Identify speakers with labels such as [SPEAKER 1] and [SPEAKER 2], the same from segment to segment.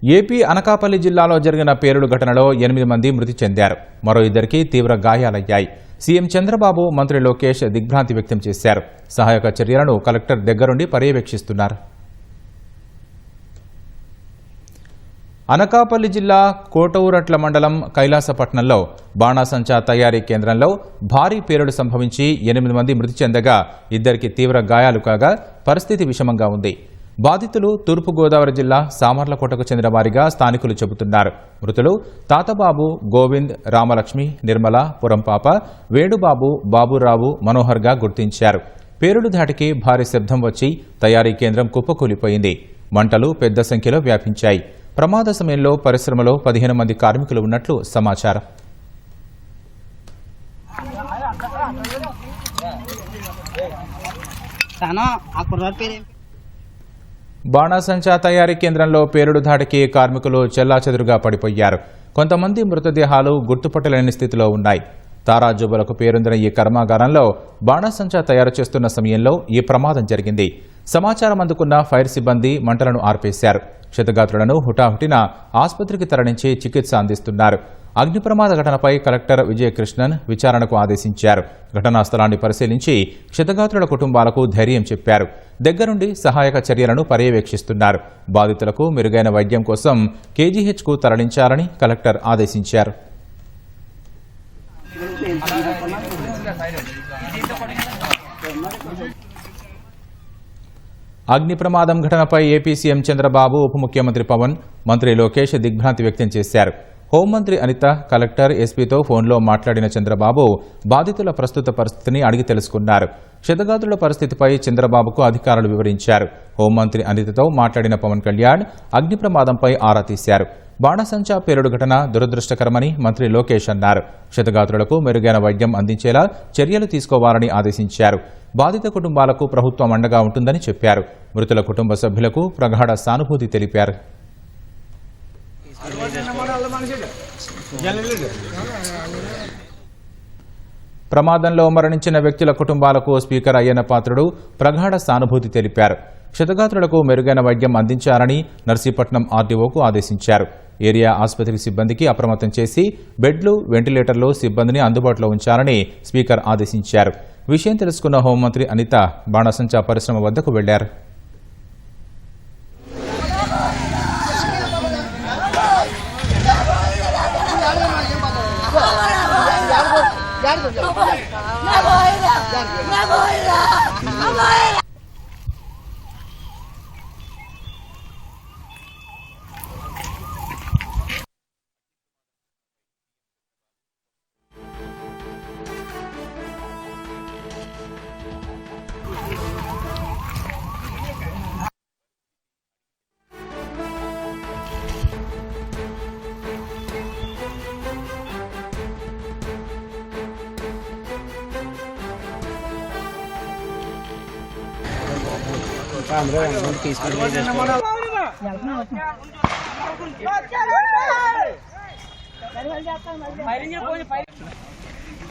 [SPEAKER 1] AP Anakapalli జిల్లాలో జరిగిన పేలుడు ఘటనలో 8 మంది మృతి చెందారు. మరో 2కి తీవ్ర గాయాలయ్యాయి. సీఎం చంద్రబాబు, మంత్రి లోకేష్ దిగ్భ్రాంతి వ్యక్తం చేశారు. సహాయక చర్యలను కలెక్టర్ దగ్గరుండి పర్యవేక్షిస్తున్నారు. అనకాపల్లి జిల్లా కోటౌరట్ల మండలం కైలాసపట్నంలో బాణాసంచా తయారీ కేంద్రంలో భారీ పేలుడు సంభవించి 8 మంది మృతి చెందగా 2కి తీవ్ర గాయాలు కాగా పరిస్థితి విషమంగా ఉంది. బాధితులు తూర్పుగోదావరి జిల్లా సామర్లకోటకు చెందిన వారిగా స్థానికులు చెబుతున్నారు. మృతులు తాతబాబు, గోవింద్, రామలక్ష్మి, నిర్మల, పురంపాప, వేణుబాబు, బాబురావు, మనోహర్గా గుర్తించారు. పేలుడు ధాటికి భారీ శబ్దం వచ్చి తయారీ కేంద్రం కుప్పకూలిపోయింది. మంటలు పెద్ద సంఖ్యలో వ్యాపించాయి. ప్రమాద సమయంలో పరిశ్రమలో 15 మంది కార్మికులు ఉన్నట్లు సమాచారం. బాణాసంచా తయారీ కేంద్రంలో పేలుడు ధాటికి కార్మికులు చెల్లాచెదురుగా పడిపోయారు. కొంతమంది మృతదేహాలు గుర్తుపట్టలేని స్థితిలో ఉన్నాయి. తారాజుబులకు పేరొందిన ఈ కర్మాగారంలో బాణాసంచా తయారు చేస్తున్న సమయంలో ఈ ప్రమాదం జరిగింది. సమాచారం అందుకున్న ఫైర్ సిబ్బంది మంటలను ఆర్పేశారు. క్షతగాత్రులను హుటాహుటిన ఆసుపత్రికి తరలించి చికిత్స అందిస్తున్నారు. అగ్ని ప్రమాద ఘటనపై కలెక్టర్ విజయకృష్ణన్ విచారణకు ఆదేశించారు. ఘటనా స్థలాన్ని పరిశీలించి క్షతగాత్రుల కుటుంబాలకు ధైర్యం చెప్పారు. దగ్గరుండి సహాయక చర్యలను పర్యవేక్షిస్తున్నారు. బాధితులకు మెరుగైన వైద్యం కోసం కేజీహెచ్కు తరలించాలని కలెక్టర్ ఆదేశించారు. అగ్ని ప్రమాదం ఘటనపై ఏపీ సీఎం చంద్రబాబు, ఉప ముఖ్యమంత్రి పవన్, మంత్రి లోకేష్ దిగ్భ్రాంతి వ్యక్తం చేశారు. హోంమంత్రి అనిత, కలెక్టర్, ఎస్పీతో ఫోన్లో మాట్లాడిన చంద్రబాబు బాధితుల ప్రస్తుత పరిస్థితిని అడిగి తెలుసుకున్నారు. క్షతగాత్రుల పరిస్థితిపై చంద్రబాబుకు అధికారులు వివరించారు. హోంమంత్రి అనితతో మాట్లాడిన పవన్ కళ్యాణ్ అగ్ని ప్రమాదంపై ఆరా తీశారు. బాణాసంచా పేలుడు ఘటన దురదృష్టకరమని మంత్రి లోకేష్ అన్నారు. క్షతగాత్రులకు మెరుగైన వైద్యం అందించేలా చర్యలు తీసుకోవాలని ఆదేశించారు. బాధిత కుటుంబాలకు ప్రభుత్వం అండగా ఉంటుందని చెప్పారు. మృతుల కుటుంబ సభ్యులకు ప్రగాఢ సానుభూతి తెలిపారు. ప్రమాదంలో మరణించిన వ్యక్తుల కుటుంబాలకు స్పీకర్ అయ్యన్న పాత్రుడు ప్రగాఢ సానుభూతి తెలిపారు. క్షతగాత్రులకు మెరుగైన వైద్యం అందించాలని నర్సీపట్నం ఆర్డీఓకు ఆదేశించారు. ఏరియా ఆసుపత్రి సిబ్బందికి అప్రమత్తం చేసి బెడ్లు, వెంటిలేటర్లు సిబ్బందిని అందుబాటులో ఉంచాలని స్పీకర్ ఆదేశించారు. విషయం తెలుసుకున్న హోంమంత్రి అనిత బాణాసంచా పరిశ్రమ వద్దకు వెళ్లారు.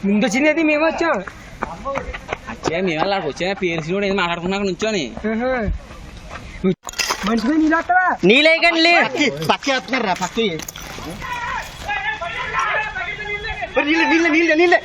[SPEAKER 2] ముందు వచ్చింది మేము వచ్చాం.
[SPEAKER 3] మేము అలాంటి వచ్చా పేరు కూడా ఏది మాట్లాడుకున్నాక నుంచోని
[SPEAKER 2] మనిషి నీళ్ళేకండి పక్కేస్తున్నారా పక్కి నీళ్ళు నీళ్ళు నీళ్ళు నీళ్ళు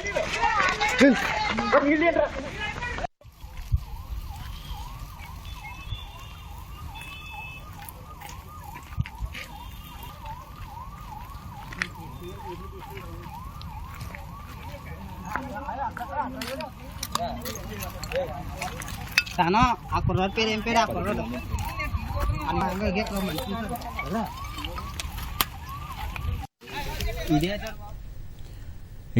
[SPEAKER 3] తను ఆ కుర్రాడు పేరు ఏం పేరు? ఆ కుర్రాడు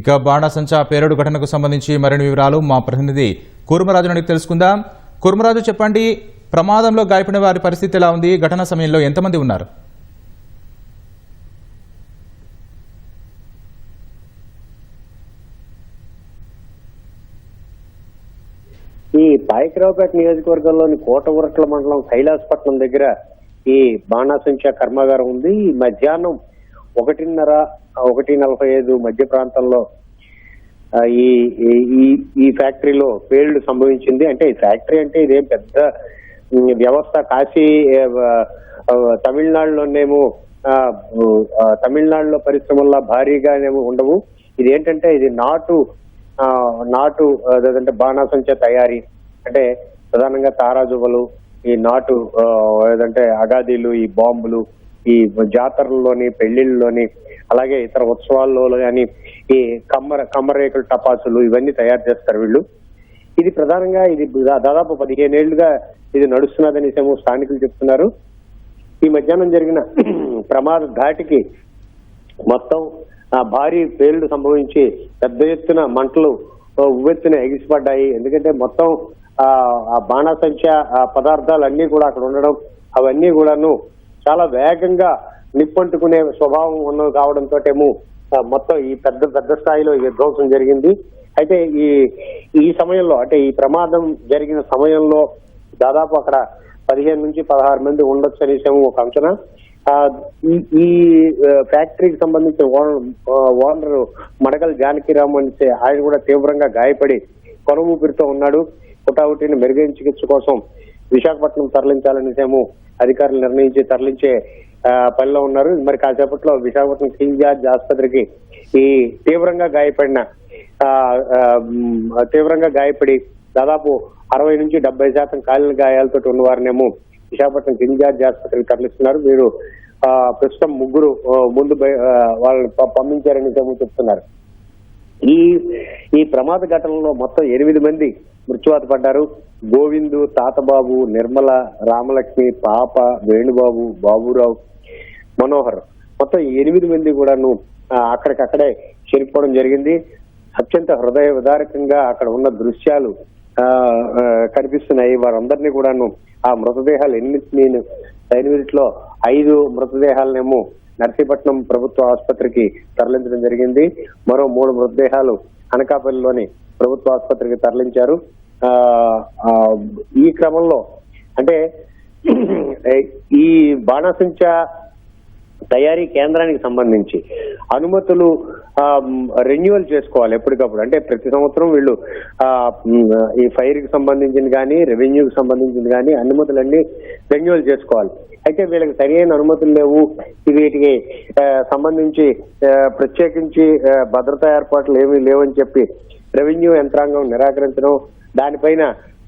[SPEAKER 1] ఇక బాణాసంచా పేలుడు ఘటనకు సంబంధించి మరిన్ని వివరాలు మా ప్రతినిధి కూర్మరాజు నుండి తెలుసుకుందాం. కూర్మరాజు, చెప్పండి, ప్రమాదంలో గాయపడిన వారి పరిస్థితి ఎలా ఉంది? ఘటన సమయంలో ఎంతమంది ఉన్నారు?
[SPEAKER 4] ఈ పాయకరావుపేట నియోజకవర్గంలోని కోటగురట్ల మండలం కైలాసపట్నం దగ్గర ఈ బాణాసంచా కర్మాగారం ఉంది. ఈ మధ్యాహ్నం 1:30-1:45 మధ్య ప్రాంతంలో ఈ ఫ్యాక్టరీలో పేలుడు సంభవించింది. అంటే ఈ ఫ్యాక్టరీ అంటే ఇదేం పెద్ద వ్యవస్థ. కాశీ తమిళనాడులోనేమో తమిళనాడులో పరిశ్రమల్లో భారీగా ఉండవు. ఇది ఏంటంటే ఇది నాటు ఏదంటే బాణాసంచా తయారీ, అంటే ప్రధానంగా తారాజువలు, ఈ నాటు ఏదంటే అగాదీలు, ఈ బాంబులు, ఈ జాతరల్లోని పెళ్లిళ్ళలోని అలాగే ఇతర ఉత్సవాల్లో కానీ ఈ కమ్మరేకులు టపాసులు ఇవన్నీ తయారు చేస్తారు వీళ్ళు. ఇది ప్రధానంగా ఇది దాదాపు 15 ఏళ్లుగా ఇది నడుస్తున్నదనేసేమో స్థానికులు చెప్తున్నారు. ఈ మధ్యాహ్నం జరిగిన ప్రమాద ధాటికి మొత్తం భారీ పేలుడు సంభవించి పెద్ద ఎత్తున మంటలు ఉవ్వెత్తున ఎగిసిపడ్డాయి. ఎందుకంటే మొత్తం ఆ బాణాసంచా పదార్థాలన్నీ కూడా అక్కడ ఉండడం, అవన్నీ కూడాను చాలా వేగంగా నిప్పంటుకునే స్వభావం ఉన్నవి కావడంతో మొత్తం ఈ పెద్ద స్థాయిలో విధ్వంసం జరిగింది. అయితే ఈ సమయంలో అంటే ఈ ప్రమాదం జరిగిన సమయంలో దాదాపు అక్కడ 15 నుంచి 16 మంది ఉండొచ్చు అనేసేమో ఒక అంచనా. ఈ ఫ్యాక్టరీకి సంబంధించిన ఓనర్ మడకల్ జానకిరామ్ అంటే ఆయన కూడా తీవ్రంగా గాయపడి కొన ఊపిరితో ఉన్నాడు. పుటావుటిని మెరుగైన చికిత్స కోసం విశాఖపట్నం తరలించాలనేసేమో అధికారులు నిర్ణయించి తరలించే పనిలో ఉన్నారు. మరి కాసేపట్లో విశాఖపట్నం కింగ్ జార్జ్ ఆసుపత్రికి ఈ తీవ్రంగా గాయపడి దాదాపు 60 నుంచి 70% కాలిన గాయాలతో ఉన్న వారినేమో విశాఖపట్నం కింగ్ జార్జ్ ఆసుపత్రికి తరలిస్తున్నారు. వీరు ప్రస్తుతం 3 ముందు వాళ్ళని పంపించారని చెప్తున్నారు. ఈ ప్రమాద ఘటనలో మొత్తం 8 మంది మృత్యువాత పడ్డారు. గోవిందు, తాతబాబు, నిర్మల, రామలక్ష్మి, పాప, వేణుబాబు, బాబురావు, మనోహర్ మొత్తం 8 మంది కూడాను అక్కడికక్కడే చనిపోవడం జరిగింది. అత్యంత హృదయ విదారకంగా అక్కడ ఉన్న దృశ్యాలు కనిపిస్తున్నాయి. వారందరినీ కూడాను ఆ మృతదేహాలు 8లో 5 మృతదేహాలనేమో నర్సీపట్నం ప్రభుత్వ ఆసుపత్రికి తరలించడం జరిగింది. మరో 3 మృతదేహాలు అనకాపల్లిలోని ప్రభుత్వ ఆసుపత్రికి తరలించారు. ఈ క్రమంలో అంటే ఈ బాణాసంచా తయారీ కేంద్రానికి సంబంధించి అనుమతులు రెన్యువల్ చేసుకోవాలి ఎప్పటికప్పుడు. అంటే ప్రతి సంవత్సరం వీళ్ళు ఈ ఫైర్ కి సంబంధించిన కానీ రెవెన్యూకి సంబంధించిన కానీ అనుమతులన్నీ రెన్యువల్ చేసుకోవాలి. అయితే వీళ్ళకి సరైన అనుమతులు లేవు. వీటికి సంబంధించి ప్రత్యేకించి భద్రతా ఏర్పాట్లు ఏమీ లేవని చెప్పి రెవెన్యూ యంత్రాంగం నిరాకరించడం, దానిపైన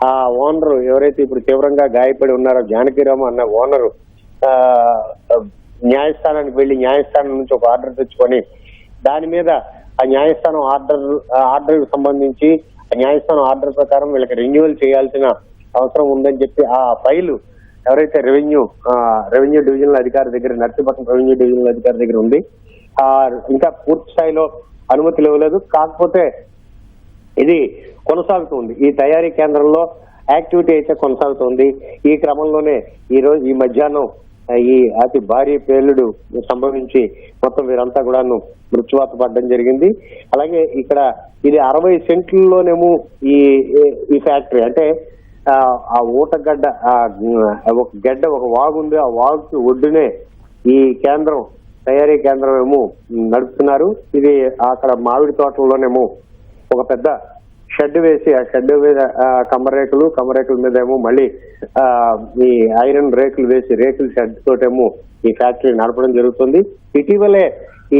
[SPEAKER 4] ఆ ఓనరు ఎవరైతే ఇప్పుడు తీవ్రంగా గాయపడి ఉన్నారో జానకిరామ్ అన్న ఓనరు న్యాయస్థానానికి వెళ్లి న్యాయస్థానం నుంచి ఒక ఆర్డర్ తెచ్చుకొని దాని మీద ఆ న్యాయస్థానం ఆర్డర్ సంబంధించి న్యాయస్థానం ఆర్డర్ ప్రకారం వీళ్ళకి రెన్యువల్ చేయాల్సిన అవసరం ఉందని చెప్పి ఆ ఫైలు ఎవరైతే రెవెన్యూ డివిజనల్ అధికారి దగ్గర, నర్సీపట్నం రెవెన్యూ డివిజనల్ అధికారి దగ్గర ఉంది. ఇంకా పూర్తి స్థాయిలో అనుమతులు ఇవ్వలేదు. కాకపోతే ఇది కొనసాగుతుంది. ఈ తయారీ కేంద్రంలో యాక్టివిటీ అయితే కొనసాగుతుంది. ఈ క్రమంలోనే ఈ మధ్యాహ్నం ఈ అతి భారీ పేలుడు సంభవించి మొత్తం వీరంతా కూడాను మృత్యువాత పడడం జరిగింది. అలాగే ఇక్కడ ఇది 60 సెంట్లలోనేమో ఈ ఫ్యాక్టరీ అంటే ఆ ఊటగడ్డ ఒక వాగు ఉంది. ఆ వాగుకి ఒడ్డునే ఈ తయారీ కేంద్రం ఏమో నడుపుతున్నారు. ఇది అక్కడ మామిడి తోటల్లోనేమో ఒక పెద్ద షెడ్ వేసి ఆ షెడ్ మీద కమ్మరేకుల మీద ఏమో మళ్ళీ ఈ ఐరన్ రేకులు వేసి రేకుల షెడ్ తోటేమో ఈ ఫ్యాక్టరీ నడపడం జరుగుతుంది. ఇటీవలే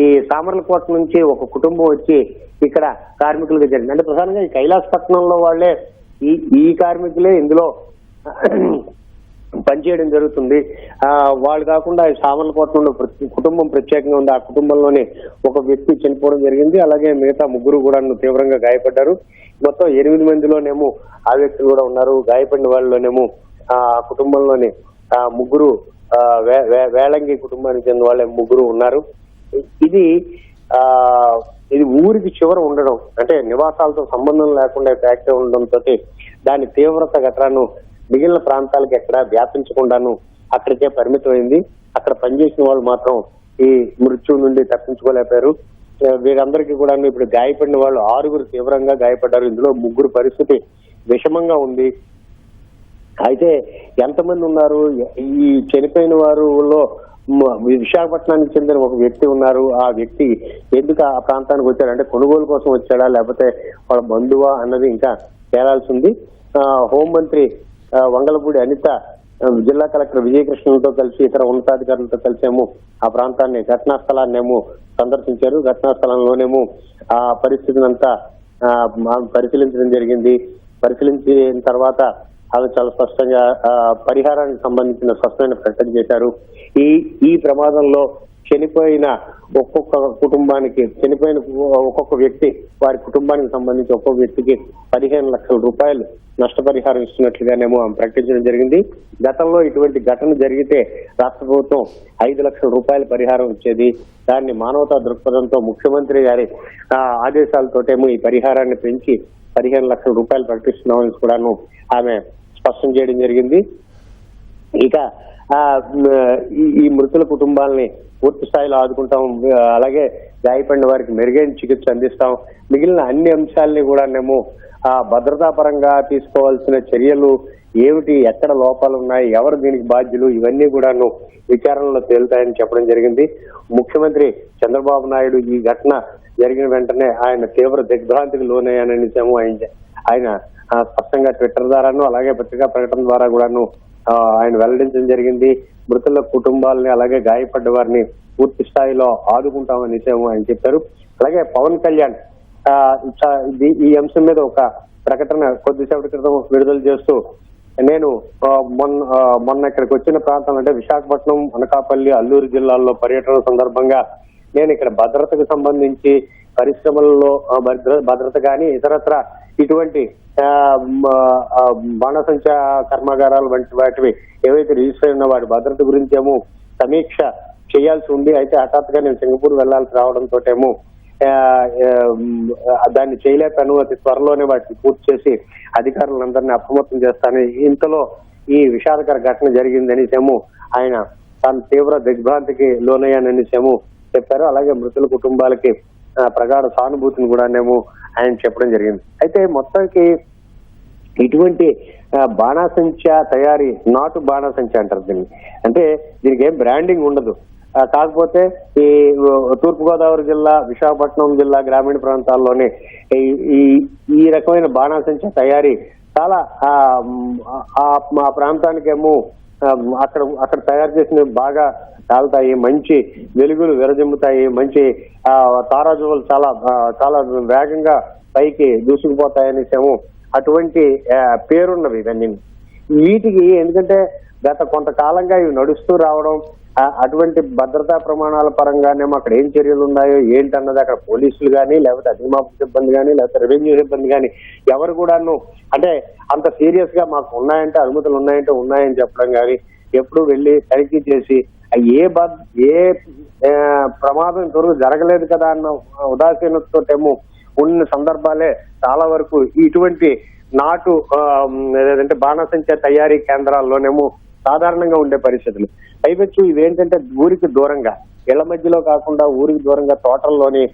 [SPEAKER 4] ఈ సామర్లకోట నుంచి ఒక కుటుంబం వచ్చి ఇక్కడ కార్మికులుగా జరిగింది. అంటే ప్రధానంగా ఈ కైలాసపట్నంలో వాళ్ళే ఈ కార్మికులే ఇందులో పనిచేయడం జరుగుతుంది. వాళ్ళు కాకుండా సామర్లకోటలో కుటుంబం ప్రత్యేకంగా ఉంది. ఆ కుటుంబంలోనే ఒక వ్యక్తి చనిపోవడం జరిగింది. అలాగే మిగతా 3 కూడా తీవ్రంగా గాయపడ్డారు. మొత్తం 8 మందిలోనేమో ఆ వ్యక్తులు కూడా ఉన్నారు. గాయపడిన వాళ్ళలోనేమో ఆ కుటుంబంలోనే 3 వేళంగి కుటుంబానికి చెందిన వాళ్ళే 3 ఉన్నారు. ఇది ఊరికి చివర ఉండడం, అంటే నివాసాలతో సంబంధం లేకుండా ఫ్యాక్టరీ ఉండడంతో దాని తీవ్రత గట్రాను మిగిలిన ప్రాంతాలకు ఎక్కడా వ్యాపించకుండాను అక్కడికే పరిమితమైంది. అక్కడ పనిచేసిన వాళ్ళు మాత్రం ఈ మృత్యువు నుండి తప్పించుకోలేకపోయారు. వీరందరికీ కూడా ఇప్పుడు గాయపడిన వాళ్ళు 6 తీవ్రంగా గాయపడ్డారు. ఇందులో 3 పరిస్థితి విషమంగా ఉంది. అయితే ఎంతమంది ఉన్నారు? ఈ చనిపోయిన వారిలో విశాఖపట్నానికి చెందిన ఒక వ్యక్తి ఉన్నారు. ఆ వ్యక్తి ఎందుకు ఆ ప్రాంతానికి వచ్చాడు, అంటే కొనుగోలు కోసం వచ్చాడా లేకపోతే వాళ్ళ బంధువా అన్నది ఇంకా తేలాల్సి ఉంది. హోంమంత్రి వంగలపూడి అనిత జిల్లా కలెక్టర్ విజయకృష్ణతో కలిసి ఇతర ఉన్నతాధికారులతో కలిసేమో ఆ ప్రాంతాన్ని ఘటనా స్థలాన్నేమో సందర్శించారు. ఘటనా స్థలంలోనేమో ఆ పరిస్థితిని అంతా పరిశీలించడం జరిగింది. పరిశీలించిన తర్వాత ఆమె చాలా స్పష్టంగా పరిహారానికి సంబంధించిన స్పష్టమైన ప్రకటన చేశారు. ఈ ప్రమాదంలో చనిపోయిన ఒక్కొక్క కుటుంబానికి ఒక్కొక్క వ్యక్తి వారి కుటుంబానికి సంబంధించి ఒక్కొక్క వ్యక్తికి 15 లక్షల రూపాయలు నష్టపరిహారం ఇస్తున్నట్లుగానేమో ఆమె ప్రకటించడం జరిగింది. గతంలో ఇటువంటి ఘటన జరిగితే రాష్ట్ర ప్రభుత్వం 5 లక్షల రూపాయల పరిహారం ఇచ్చేది. దాన్ని మానవతా దృక్పథంతో ముఖ్యమంత్రి గారి ఆదేశాలతోటేమో ఈ పరిహారాన్ని పెంచి 15 లక్షల రూపాయలు ప్రకటిస్తున్నామని కూడాను ఆమె స్పష్టం చేయడం జరిగింది. ఇక ఈ మృతుల కుటుంబాలని పూర్తి స్థాయిలో ఆదుకుంటాం, అలాగే గాయపడిన వారికి మెరుగైన చికిత్స అందిస్తాం. మిగిలిన అన్ని అంశాలని కూడానేమో భద్రతా పరంగా తీసుకోవాల్సిన చర్యలు ఏమిటి, ఎక్కడ లోపాలు ఉన్నాయి, ఎవరు దీనికి బాధ్యులు, ఇవన్నీ కూడాను విచారణలో తేలుతాయని చెప్పడం జరిగింది. ముఖ్యమంత్రి చంద్రబాబు నాయుడు ఈ ఘటన జరిగిన వెంటనే ఆయన తీవ్ర దిగ్భ్రాంతికి లోనయ్యానని ఆయన స్పష్టంగా ట్విట్టర్ ద్వారాను అలాగే పత్రికా ప్రకటన ద్వారా కూడాను ఆయన వెల్లడించడం జరిగింది. మృతుల కుటుంబాలని అలాగే గాయపడ్డ వారిని పూర్తి స్థాయిలో ఆదుకుంటామని ఆయన చెప్పారు. అలాగే పవన్ కళ్యాణ్ ఈ అంశం మీద ఒక ప్రకటన కొద్దిసేపటి క్రితం విడుదల చేస్తూ, నేను మొన్న ఇక్కడికి వచ్చిన ప్రాంతం అంటే విశాఖపట్నం, అనకాపల్లి, అల్లూరు జిల్లాల్లో పర్యటన సందర్భంగా నేను ఇక్కడ భద్రతకు సంబంధించి పరిశ్రమలలో భద్రత కానీ ఇతరత్ర ఇటువంటి బాణసంచా కర్మాగారాలు వంటి వాటివి ఏవైతే రిజిస్టర్ అయిన వాటి భద్రత గురించి ఏమో సమీక్ష చేయాల్సి ఉంది. అయితే హఠాత్తుగా నేను సింగపూర్ వెళ్లాల్సి రావడంతో ఏమో దాన్ని చేయలేకను అతి త్వరలోనే వాటిని పూర్తి చేసి అధికారులందరినీ అప్రమత్తం చేస్తానని, ఇంతలో ఈ విషాదకర ఘటన జరిగిందనేసేమో ఆయన తాను తీవ్ర దిగ్భ్రాంతికి లోనయ్యాననేసేమో చెప్పారు. అలాగే మృతుల కుటుంబాలకి ప్రగాఢ సానుభూతిని కూడానేమో ఆయన చెప్పడం జరిగింది. అయితే మొత్తానికి ఇటువంటి బాణాసంచా తయారీ, నాటు బాణాసంచా అంటారు దీన్ని. అంటే దీనికి ఏం బ్రాండింగ్ ఉండదు. కాకపోతే ఈ తూర్పుగోదావరి జిల్లా, విశాఖపట్నం జిల్లా గ్రామీణ ప్రాంతాల్లోనే ఈ రకమైన బాణాసంచా తయారీ చాలా ఆ ప్రాంతానికేమో అక్కడ తయారు చేసినవి బాగా కాలుతాయి, మంచి వెలుగులు విరజిమ్ముతాయి, మంచి తారాజువులు చాలా వేగంగా పైకి దూసుకుపోతాయనేసేమో అటువంటి పేరున్నవి ఇవన్నీ. వీటికి ఎందుకంటే గత కొంతకాలంగా ఇవి నడుస్తూ రావడం, అటువంటి భద్రతా ప్రమాణాల పరంగానేమో అక్కడ ఏం చర్యలు ఉన్నాయో ఏంటన్నది అక్కడ పోలీసులు కానీ లేకపోతే అగ్నిమాపక సిబ్బంది కానీ లేకపోతే రెవెన్యూ సిబ్బంది కానీ ఎవరు కూడాను అంటే అంత సీరియస్ గా మాకు ఉన్నాయంటే అనుమతులు ఉన్నాయని చెప్పడం కానీ, ఎప్పుడు వెళ్ళి తనిఖీ చేసి ఏ ప్రమాదం ఇంతవరకు జరగలేదు కదా అన్న ఉదాసీనతోటేమో ఉన్న సందర్భాలే చాలా వరకు ఇటువంటి నాటు లేదంటే బాణసంచా తయారీ కేంద్రాల్లోనేమో సాధారణంగా ఉండే పరిస్థితులు. పైపెచ్చు ఇవేంటంటే ఊరికి దూరంగా, ఇళ్ల మధ్యలో కాకుండా ఊరికి దూరంగా తోటల్లోని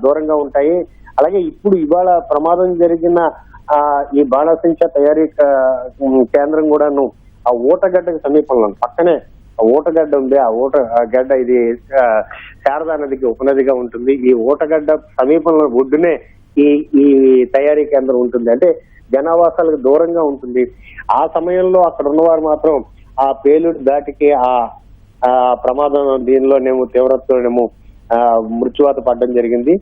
[SPEAKER 4] దూరంగా ఉంటాయి. అలాగే ఇవాళ ప్రమాదం జరిగిన ఈ బాణసంచా తయారీ కేంద్రం కూడాను ఆ ఊటగడ్డకు సమీపంలో పక్కనే ఊటగడ్డ ఉంది. ఆ ఊటగడ్డ ఇది శారదా నదికి ఉపనదిగా ఉంటుంది. ఈ ఊటగడ్డ సమీపంలో ఒడ్డునే ఈ తయారీ కేంద్రం ఉంటుంది. అంటే జనావాసాలకు దూరంగా ఉంటుంది. ఆ సమయంలో అక్కడ ఉన్నవారు మాత్రం ఆ పేలుడు దాటికి ఆ ప్రమాదం దీనిలోనేమో తీవ్రతలోనేమో మృత్యువాత పడడం జరిగింది.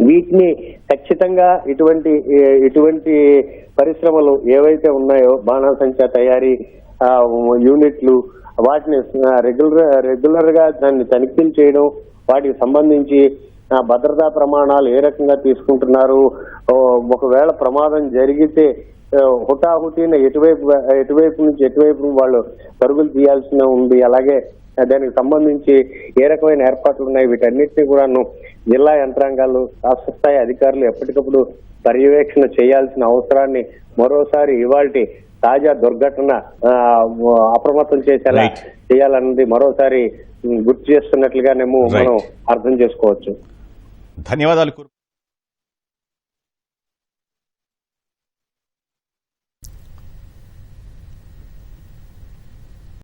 [SPEAKER 4] వీటిని ఖచ్చితంగా ఇటువంటి పరిశ్రమలు ఏవైతే ఉన్నాయో బాణాసంచా తయారీ యూనిట్లు వాటిని రెగ్యులర్ గా దాన్ని తనిఖీలు చేయడం, వాటికి సంబంధించి భద్రతా ప్రమాణాలు ఏ రకంగా తీసుకుంటున్నారు, ఒకవేళ ప్రమాదం జరిగితే హుటాహుటిన ఎటువైపు నుంచి ఎటువైపు వాళ్ళు పరుగులు తీయాల్సిన ఉంది. అలాగే దానికి సంబంధించి ఏ రకమైన ఏర్పాట్లు ఉన్నాయి, వీటన్నిటినీ కూడాను జిల్లా యంత్రాంగాలు, రాష్ట్ర స్థాయి అధికారులు ఎప్పటికప్పుడు పర్యవేక్షణ చేయాల్సిన అవసరాన్ని మరోసారి ఇవాల్టి తాజా దుర్ఘటన అప్రమత్తం చేయాలన్నది మరోసారి గుర్తు చేస్తున్నట్లుగానేమో మనం అర్థం చేసుకోవచ్చు.
[SPEAKER 1] ధన్యవాదాలు.